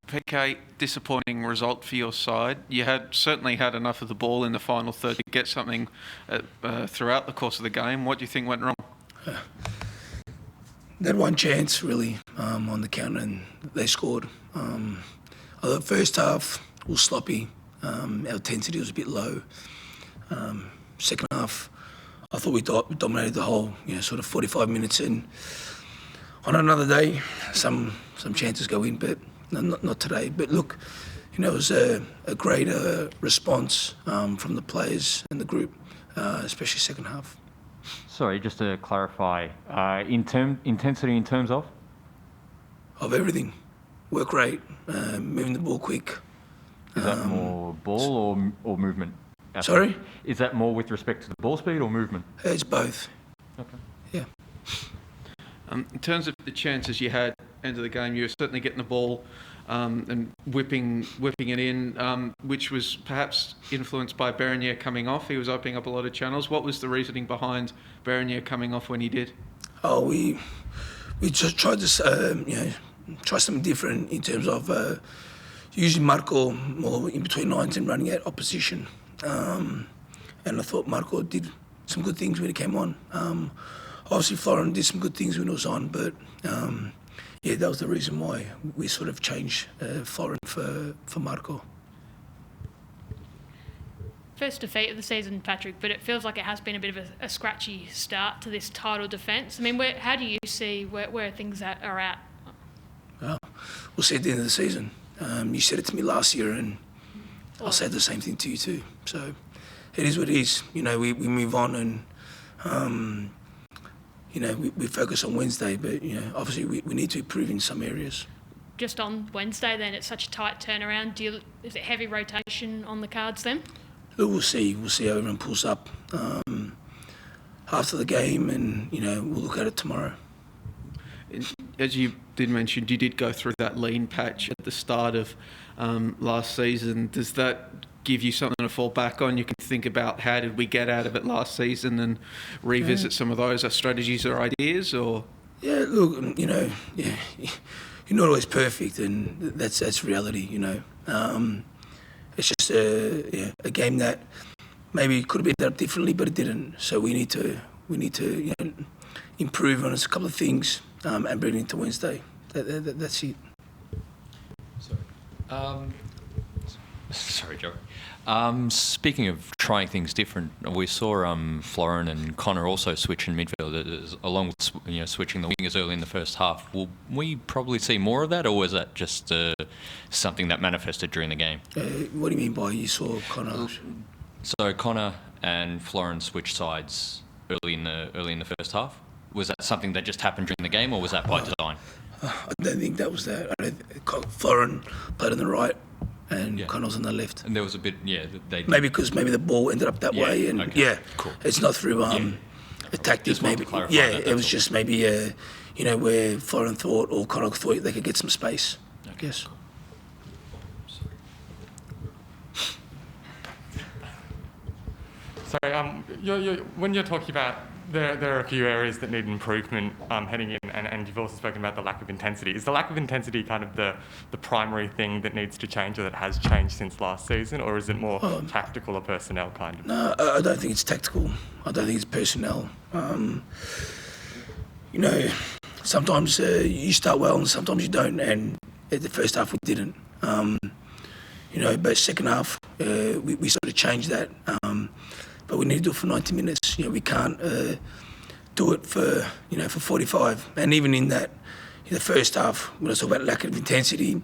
PK, disappointing result for your side. You had certainly had enough of the ball in the final third to get something throughout the course of the game. What do you think went wrong? They had one chance really on the counter and they scored. The first half was sloppy. Our intensity was a bit low. Second half, I thought we dominated the whole, sort of 45 minutes. And on another day, some chances go in, but not today. But look, it was a great response from the players and the group, especially second half. Sorry, just to clarify, intensity in terms of? Of everything. Work rate, moving the ball quick. Is that more ball or movement? Sorry? Is that more with respect to the ball speed or movement? It's both. Okay. Yeah. In terms of the chances you had end of the game, you were certainly getting the ball and whipping it in, which was perhaps influenced by Berenier coming off. He was opening up a lot of channels. What was the reasoning behind Berenier coming off when he did? Oh, we just tried to try something different in terms of using Marco more in between lines and running at opposition. And I thought Marco did some good things when he came on. Obviously, Florin did some good things when he was on, but that was the reason why we sort of changed Florin for Marco. First defeat of the season, Patrick, but it feels like it has been a bit of a scratchy start to this title defence. I mean, how do you see where things are at? Well, we'll see at the end of the season. You said it to me last year, and I'll say the same thing to you too. So it is what it is. We move on and, we focus on Wednesday, but, obviously we need to improve in some areas. Just on Wednesday then, it's such a tight turnaround. Is it heavy rotation on the cards then? Look, we'll see. We'll see how everyone pulls up after the game and, we'll look at it tomorrow. As you did mention, you did go through that lean patch at the start of last season. Does that give you something to fall back on? You can think about how did we get out of it last season and revisit some of those strategies or ideas, or? Yeah, look, you're not always perfect, and that's reality. It's just a game that maybe could have been done differently, but it didn't. So we need to improve on a couple of things and bring it into Wednesday. That's it. Sorry, Joe. Speaking of trying things different, we saw Florin and Connor also switch in midfield, along with switching the wingers early in the first half. Will we probably see more of that, or was that just something that manifested during the game? What do you mean by you saw Connor? So Connor and Florin switched sides early in the first half. Was that something that just happened during the game, or was that by design? I don't think that was that. Florin played on the right and Connor's on the left. And there was a bit, maybe because the ball ended up that way, and cool. It's not through a tactic. Maybe it was just maybe where Florin thought or Connor thought they could get some space. I guess. Sorry, when you're talking about there are a few areas that need improvement heading in, and you've also spoken about the lack of intensity. Is the lack of intensity kind of the primary thing that needs to change, or that has changed since last season, or is it more tactical or personnel kind of? No, I don't think it's tactical. I don't think it's personnel. Sometimes you start well and sometimes you don't, and at the first half we didn't. But second half we sort of changed that. But we need to do it for 90 minutes. We can't do it for 45. And even in that, the first half, when I talk about lack of intensity,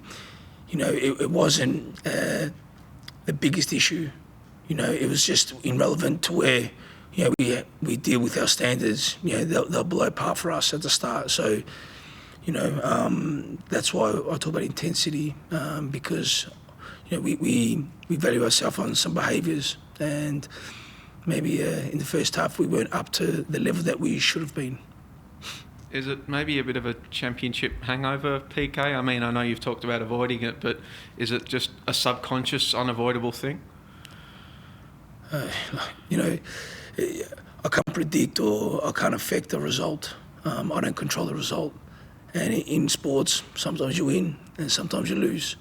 it wasn't the biggest issue. It was just irrelevant to where we deal with our standards. They're below par for us at the start. So that's why I talk about intensity, because we value ourselves on some behaviours, and maybe in the first half we weren't up to the level that we should have been. Is it maybe a bit of a championship hangover, PK? I mean, I know you've talked about avoiding it, but is it just a subconscious, unavoidable thing? I can't predict or I can't affect the result. I don't control the result. And in sports, sometimes you win and sometimes you lose.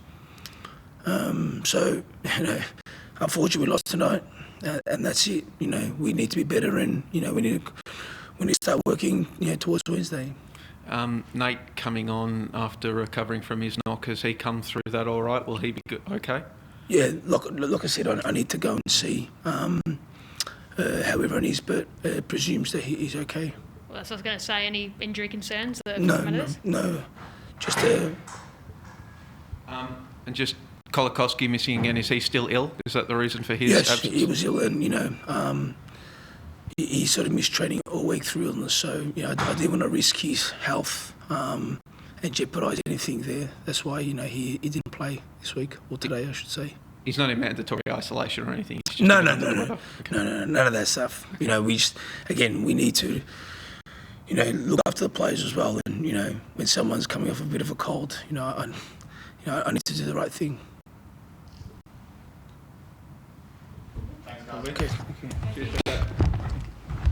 So, you know, unfortunately we lost tonight, and that's it. You know, we need to be better, and you know, we need to start working, you know, towards Wednesday. Nate coming on after recovering from his knock, has he come through that all right? Will he be good? Okay? Yeah, like I said, I need to go and see how everyone is, but presumes that he's okay. Well, that's what I was going to say. Any injury concerns that No. Just And just Kolakowski missing again, is he still ill? Is that the reason for his yes, absence? he was ill, and you know, he sort of missed training all week through illness. So you know, I didn't want to risk his health and jeopardise anything there. That's why, you know, he didn't play this week, or today, I should say. He's not in mandatory isolation or anything? He's just No, Okay. no, none of that stuff. You know, we need to, you know, look after the players as well. And you know, when someone's coming off a bit of a cold, you know, I need to do the right thing. Okay. Thank you.